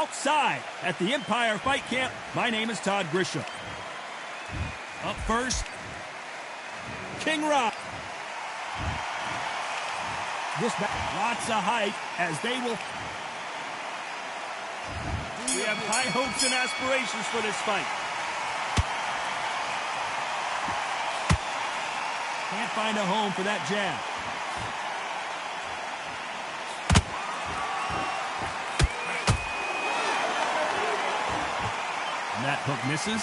outside at the Empire Fight Camp. My name is Todd Grisham. Up first, King Rock. Lots of hype as they will. We have high hopes and aspirations for this fight. Can't find a home for that jab. And that hook misses.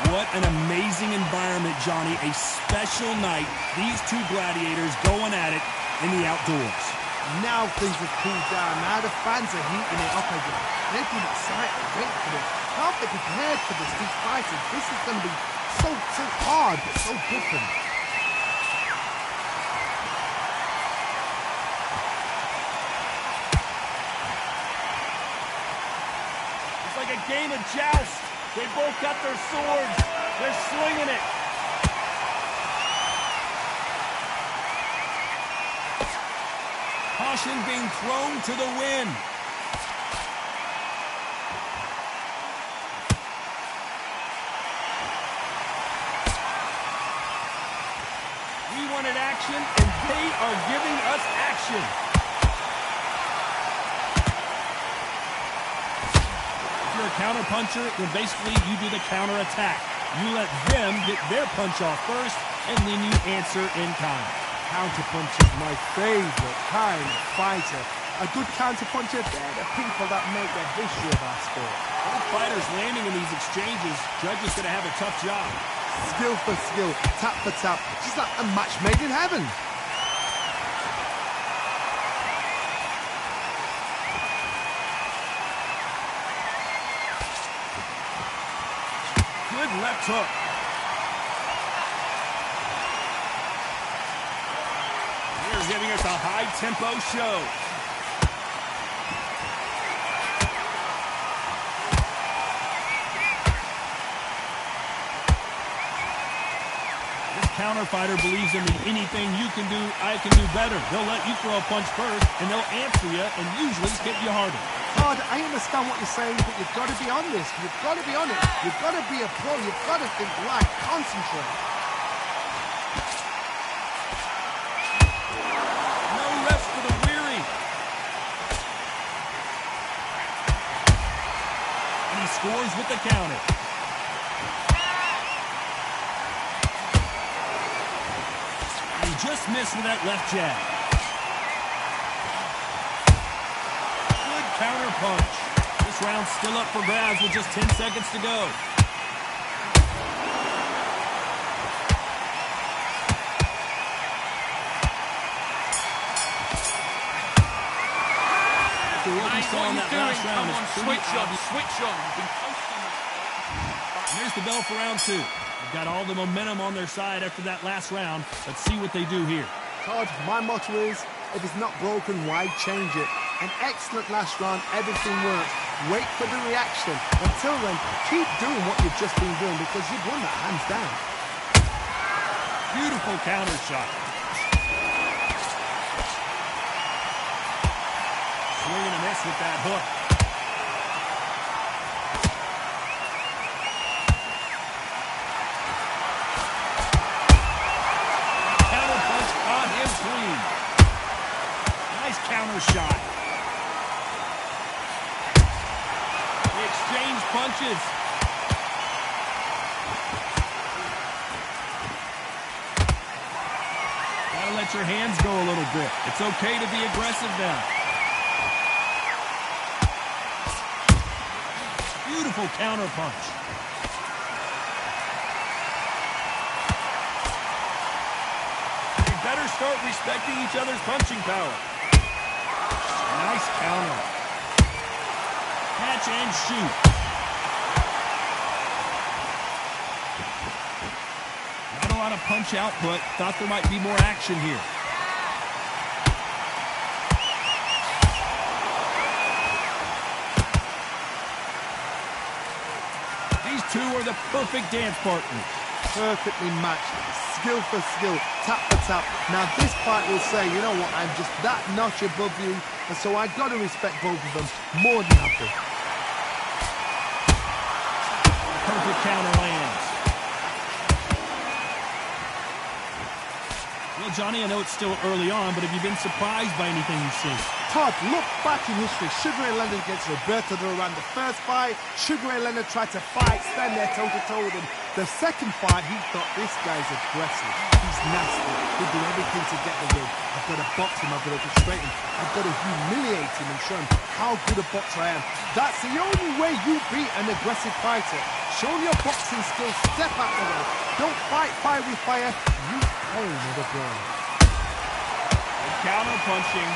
What an amazing environment, Johnny. A special night. These two gladiators going at it in the outdoors. Now things have cooled down. Now the fans are heating it up again. They've been excited, waiting for this. How they prepared for this, these fighters. This is going to be so hard, but so good for them. It's like a game of joust. They both got their swords. They're slinging it. Caution being thrown to the wind. We wanted action, and they are giving us action. If you're a counter puncher, then basically you do the counter attack. You let them get their punch off first, and then you answer in kind. Counterpuncher is my favorite kind of fighter. A good counterpuncher, they're the people that make the history of our sport. Both fighters landing in these exchanges, judges going to have a tough job. Skill for skill, tap for tap, just like a match made in heaven. Good left hook. They're giving us a high-tempo show. This counter fighter believes in me. Anything you can do, I can do better. They'll let you throw a punch first, and they'll answer you and usually hit you harder. Todd, I understand what you're saying, but you've got to be honest. You've got to be honest. You've got to be a pro. You've got to think right. Concentrate. No rest for the weary. And he scores with the counter. And he just missed with that left jab. Counter punch. This round's still up for grabs with just 10 seconds to go. What we saw in that last round is pretty obvious. Switch on. And there's the bell for round two. They've got all the momentum on their side after that last round. Let's see what they do here. Todd, my motto is, if it's not broken, why change it? An excellent last round, everything works. Wait for the reaction. Until then, keep doing what you've just been doing because you've won that hands down. Beautiful counter shot. Swing and a miss with that hook. Counter punch on him clean. Nice counter shot. Exchange punches. Gotta let your hands go a little bit. It's okay to be aggressive now. Beautiful counter punch. You better start respecting each other's punching power. Nice counter. Catch and shoot. Not a lot of punch output. Thought there might be more action here. These two are the perfect dance partners. perfectly matched, skill for skill, tap for tap. Now this fight will say, you know what, I'm just that notch above you, and so I've got to respect both of them more than happy. Perfect counter lands. Well, Johnny, I know it's still early on, but have you been surprised by anything you've seen? Todd, look back in history. Sugar Ray Leonard against Roberto Duran. The first fight, Sugar Ray Leonard tried to fight, stand there toe-to-toe with him. The second fight, he thought, this guy's aggressive. He's nasty. He'll do everything to get the win. I've got to box him. I've got to frustrate him. I've got to humiliate him and show him how good a boxer I am. That's the only way you beat an aggressive fighter. Show him your boxing skills. Step out the way. Don't fight fire with fire. You play with a brawl. Counter punching.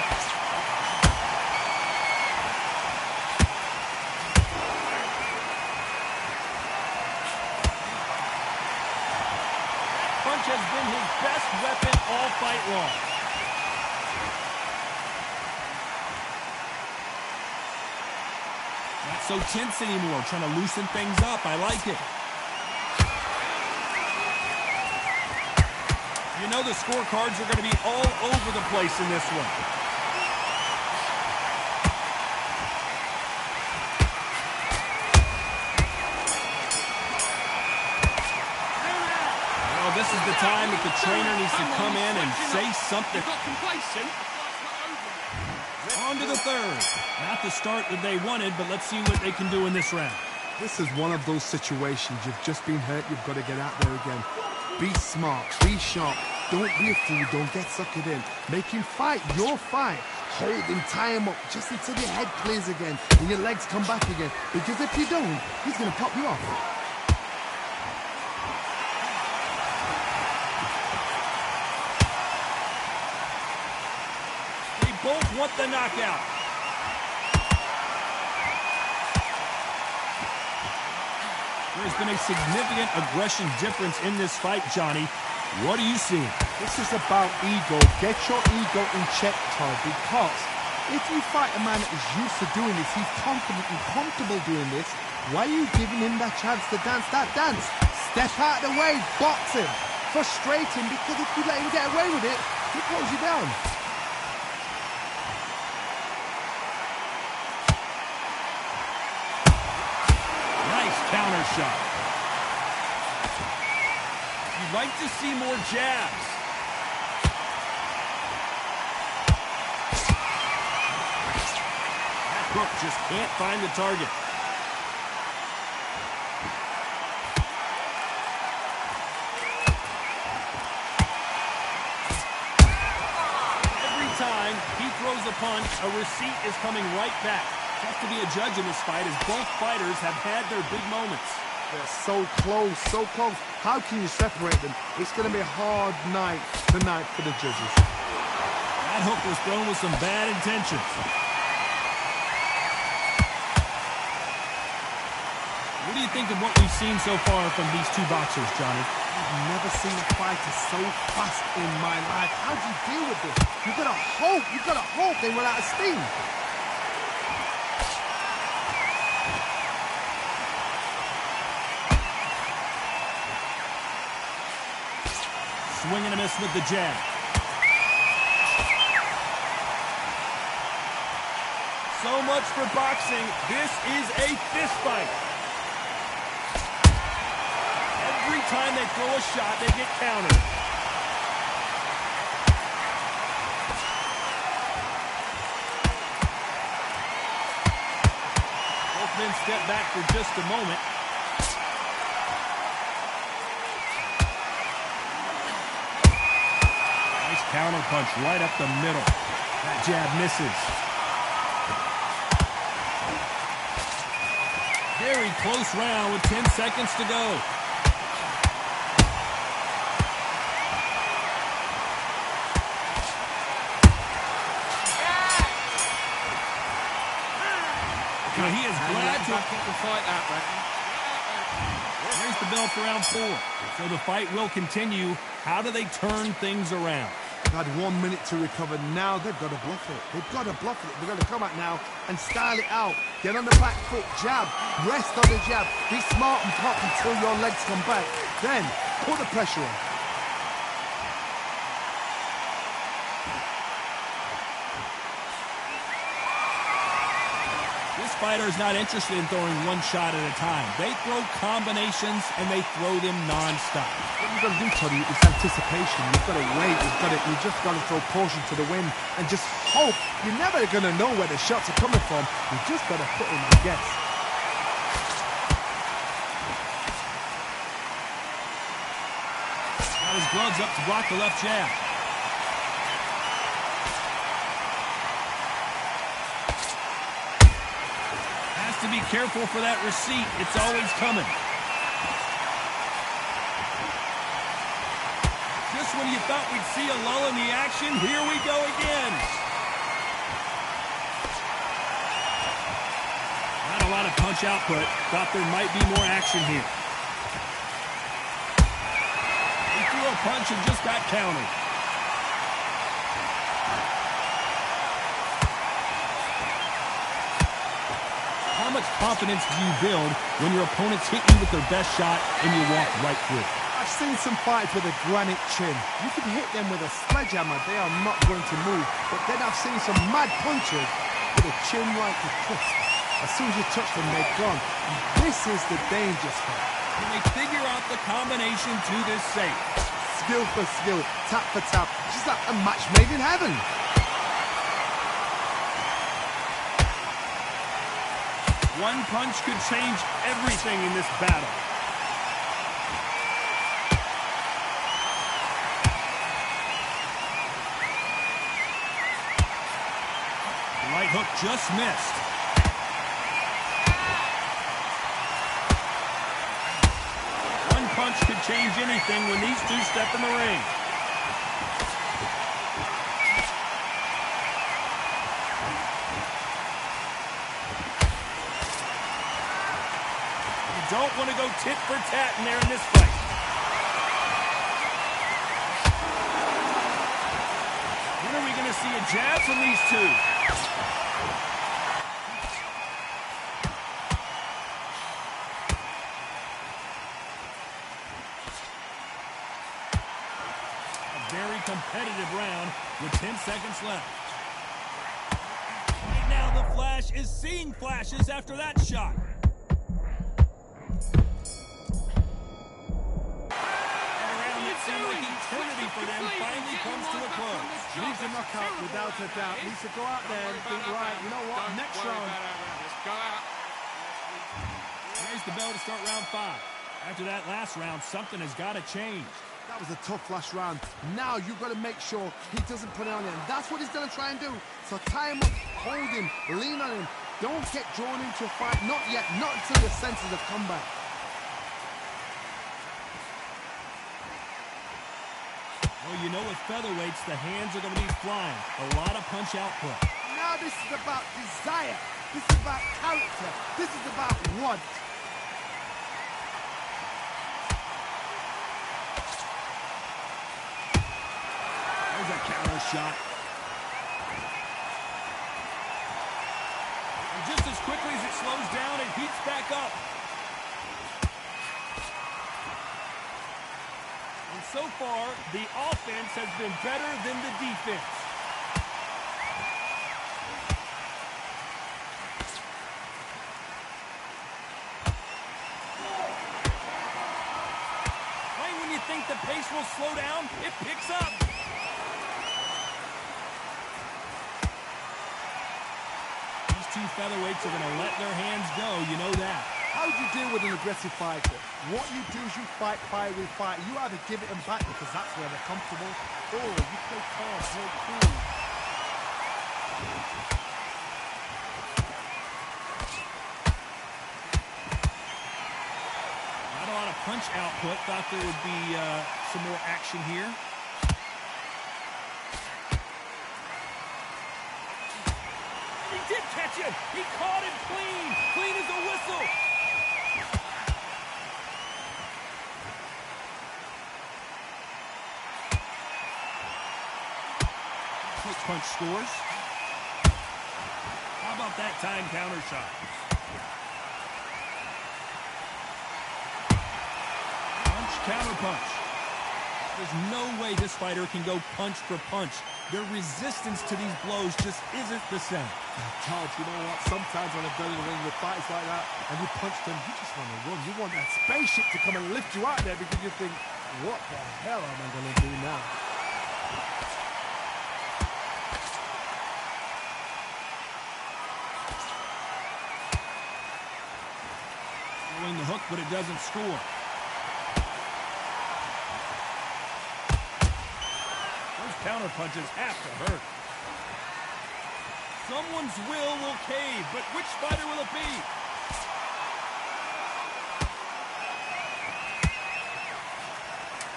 Punch has been his best weapon all fight long. Not so tense anymore, trying to loosen things up. I like it. You know the scorecards are going to be all over the place in this one. Well, this is the time that the trainer needs to come in and say something. On to the third. Not the start that they wanted, but let's see what they can do in this round. This is one of those situations. You've just been hurt. You've got to get out there again. Be smart. Be sharp. Don't be a fool. Don't get suckered in. Make him fight your fight. Hold him, tie him up, just until your head clears again and your legs come back again. Because if you don't, he's going to pop you off. They both want the knockout. There's been a significant aggression difference in this fight, Johnny. What are you seeing? This is about ego. Get your ego in check, Todd, because if you fight a man that is used to doing this, he's confident and comfortable doing this, why are you giving him that chance to dance that dance? Step out of the way, box him, frustrate him, because if you let him get away with it, he pulls you down. Nice counter shot. You'd like to see more jabs. That hook just can't find the target. Every time he throws a punch, a receipt is coming right back. Has to be a judge in this fight, as both fighters have had their big moments. They're so close, so close. How can you separate them? It's going to be a hard night tonight for the judges. That hook was thrown with some bad intentions. What do you think of what we've seen so far from these two boxers, Johnny? I've never seen a fighter so fast in my life. How do you deal with this? You've got to hope they run out of steam. Swing and a miss with the jab. So much for boxing. This is a fist fight. Every time they throw a shot, they get countered. Both men step back for just a moment. Counter punch right up the middle. That jab misses. Very close round with 10 seconds to go. Now he is glad to fight that, right? There's the bell for round 4. So the fight will continue. How do they turn things around? They've had 1 minute to recover. Now they've got to bluff it. They've got to bluff it. They've got to come out now and style it out. Get on the back foot, jab, rest on the jab. Be smart and pop until your legs come back. Then, put the pressure on. This fighter is not interested in throwing one shot at a time. They throw combinations, and they throw them non-stop. What you've got to do, Toddy, is anticipation. You've got to wait. You just got to throw caution to the wind and just hope. You're never going to know where the shots are coming from. You just got to put in a guess. Got his gloves up to block the left jab. Has to be careful for that receipt. It's always coming. Just when you thought we'd see a lull in the action, here we go again. Not a lot of punch output. Thought there might be more action here. He threw a punch and just got countered. How much confidence do you build when your opponents hit you with their best shot and you walk right through? I've seen some fights with a granite chin. You can hit them with a sledgehammer, they are not going to move. But then I've seen some mad punches with a chin like a crisp. As soon as you touch them, they're gone. And this is the danger spot. Can they figure out the combination to this safe? Skill for skill, tap for tap. Just like a match made in heaven. One punch could change everything in this battle. The right hook just missed. One punch could change anything when these two step in the ring. Don't want to go tit for tat in there in this fight. When are we going to see a jab from these two? A very competitive round with 10 seconds left. Right now the Flash is seeing flashes after that shot. Eternity for them finally comes to a close. Needs a knockout without a doubt. Needs to go out there and think, right, you know what, next round. There's the bell to start round 5. After that last round, something has got to change. That was a tough last round. Now you've got to make sure he doesn't put it on him. That's what he's going to try and do. So tie him up, hold him, lean on him. Don't get drawn into a fight. Not yet. Not until your senses have come back. Well, you know with featherweights, the hands are going to be flying. A lot of punch output. Now this is about desire. This is about character. This is about want. There's a counter shot. And just as quickly as it slows down, it heats back up. And so far, the offense has been better than the defense. Right when you think the pace will slow down, it picks up. These two featherweights are going to let their hands go, you know that. How do you deal with an aggressive fighter? What you do is you fight fire with fight. You either give it them back because that's where they're comfortable, or you play calm, play cool. Not a lot of punch output. Thought there would be some more action here. He did catch him. He caught him clean. Clean as a whistle. Quick punch scores. How about that time counter shot? Punch counter punch. There's no way this fighter can go punch for punch. Their resistance to these blows just isn't the same. Todd, you know what? Sometimes when I've done in the ring with fights like that, and you punch them, you just want to run. You want that spaceship to come and lift you out there because you think, what the hell am I going to do now? Throwing the hook, but it doesn't score. Counter punches have to hurt. Someone's will cave, but which fighter will it be?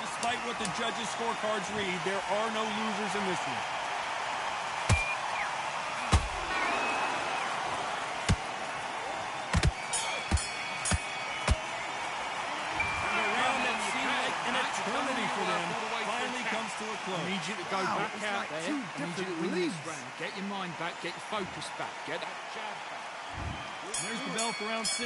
Despite what the judges' scorecards read, there are no losers in this one. A round that seemed like an eternity for them finally comes to a close. I need you to go back out like there. two I need you to different win this leagues. round. Get your mind back, get your focus back, get that jab back. There's the bell for round 6.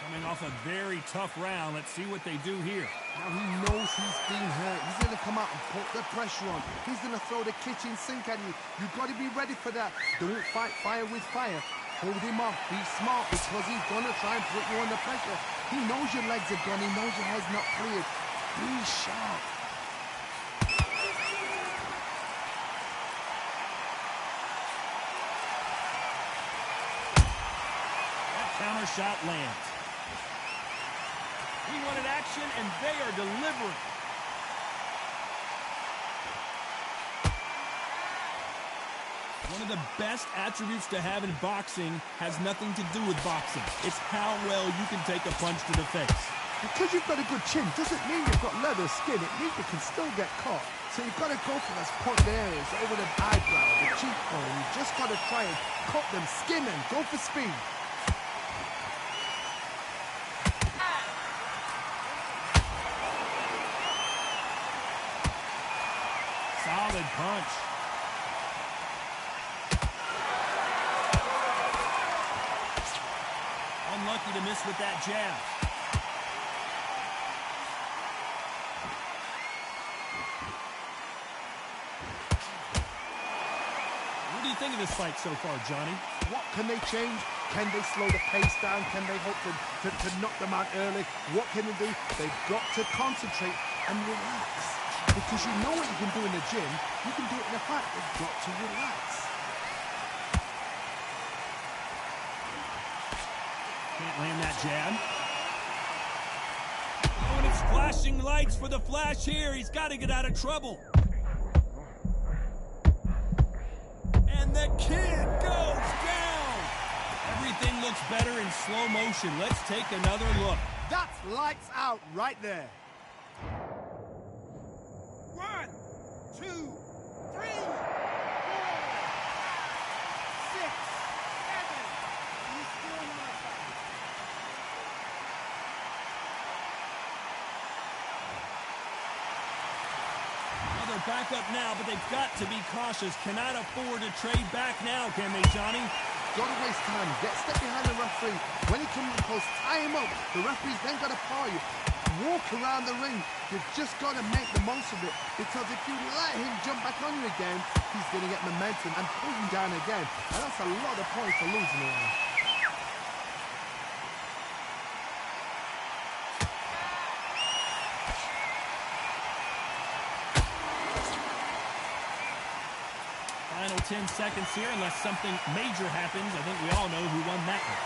Coming off a very tough round. Let's see what they do here. Now he knows he's been hurt. He's going to come out and put the pressure on. He's going to throw the kitchen sink at you. You've got to be ready for that. Don't fight fire with fire. Hold him off. Be smart because he's going to try and put you under pressure. He knows your legs are gone. He knows your head's not cleared. Be sharp. Counter shot lands. He wanted action, and they are delivering. One of the best attributes to have in boxing has nothing to do with boxing. It's how well you can take a punch to the face. Because you've got a good chin doesn't mean you've got leather skin. It means you can still get caught. So you've got to go for those point areas over the eyebrow, the cheekbone. You've just got to try and cut them, skin them, go for speed. Solid punch. Unlucky to miss with that jab. What do you think of this fight so far, Johnny? What can they change? Can they slow the pace down? Can they hope to knock them out early? What can they do? They've got to concentrate and relax. Because you know what you can do in the gym, you can do it in a fight. They've got to relax. Can't land that jab. Oh, and it's flashing lights for the flash here. He's got to get out of trouble. And the kid goes down. Everything looks better in slow motion. Let's take another look. That's lights out right there. 1, 2, 3, 4, 6, 7. He's still not back. Well, they're back up now, but they've got to be cautious. Cannot afford to trade back now, can they, Johnny? Got to waste time. Get step behind the referee. When he comes close, tie him up. The referee's then got to paw you. Walk around the ring. You've just got to make the most of it. Because if you let him jump back on you again, he's going to get momentum and pull you down again. And that's a lot of points for losing around. Final 10 seconds here, unless something major happens. I think we all know who won that one.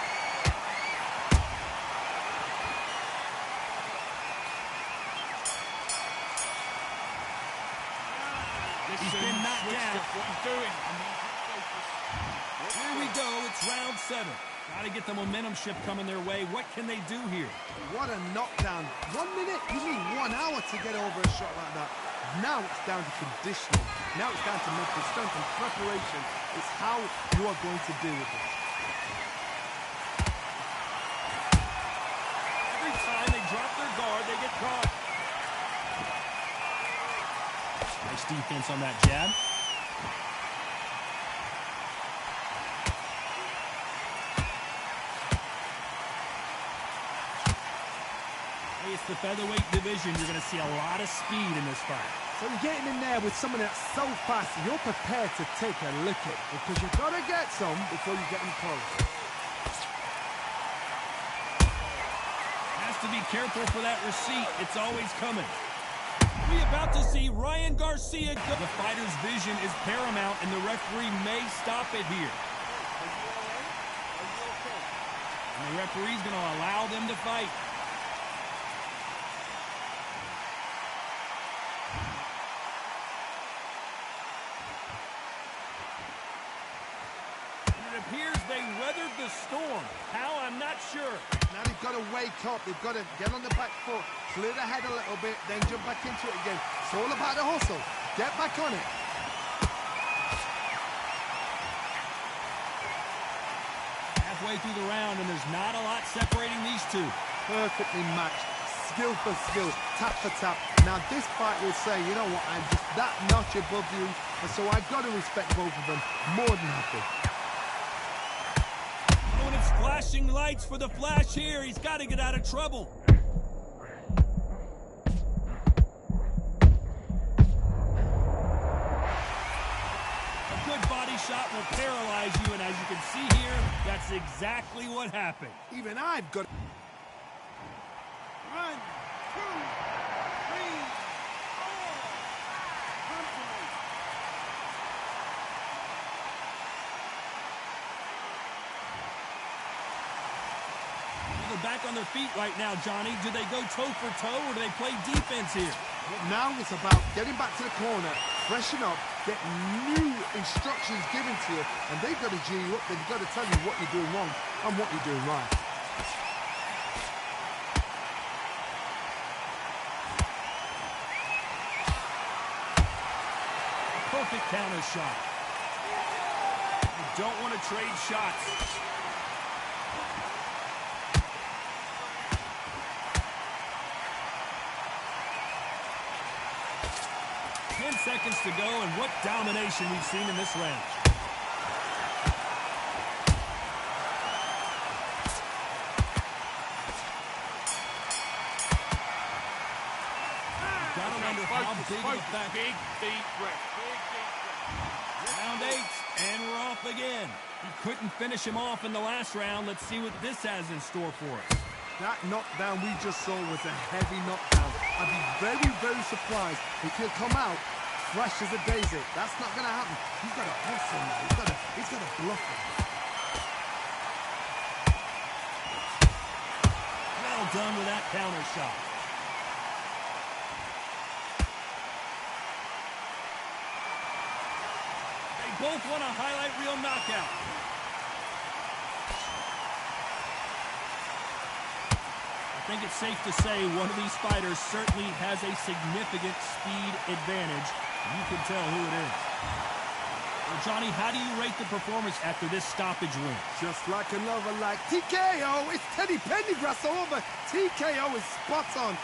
He's been knocked down. What he's doing. Here we go. It's round 7. Got to get the momentum shift coming their way. What can they do here? What a knockdown. 1 minute? You need 1 hour to get over a shot like that. Now it's down to conditioning. Now it's down to mental strength and preparation. It's how you are going to deal with it. Every time they drop their guard, they get caught. Nice defense on that jab. He is the featherweight division, you're going to see a lot of speed in this fight. So you're getting in there with someone that's so fast, you're prepared to take a licking because you've got to get some before you get them close. Has to be careful for that receipt. It's always coming. We're about to see Ryan Garcia go. The fighter's vision is paramount, and the referee may stop it here. And the referee's going to allow them to fight. It appears they weathered the storm. How? I'm not sure. Now they've got to wake up. They've got to get on the back foot, clear the head a little bit, then jump back into it again. It's all about the hustle. Get back on it. Halfway through the round, and there's not a lot separating these two. Perfectly matched. Skill for skill. Tap for tap. Now this fight will say, you know what, I'm just that notch above you, and so I've got to respect both of them. More than happy. Oh, and it's flashing lights for the Flash here. He's got to get out of trouble. A good body shot will paralyze you, and as you can see here, that's exactly what happened. Even I've got... 1, 2, 3, 4. Come to me. They're back on their feet right now, Johnny. Do they go toe for toe, or do they play defense here? But now it's about getting back to the corner, freshen up, get new instructions given to you, and they've got to G you up. They've got to tell you what you're doing wrong and what you're doing right. Perfect counter shot. You don't want to trade shots. Seconds to go, and what domination we've seen in this range. Gotta wonder how big of a fact. Big deep breath. Round 8, and we're off again. He couldn't finish him off in the last round. Let's see what this has in store for us. That knockdown we just saw was a heavy knockdown. I'd be very, very surprised if he'll come out fresh as a daisy. That's not going to happen. He's got to hustle now. He's got to bluff him. Well done with that counter shot. They both want a highlight reel knockout. I think it's safe to say one of these fighters certainly has a significant speed advantage. You can tell who it is. Well, Johnny, how do you rate the performance after this stoppage win? Just like another, like TKO. It's Teddy Pendergrass over. TKO is spot on.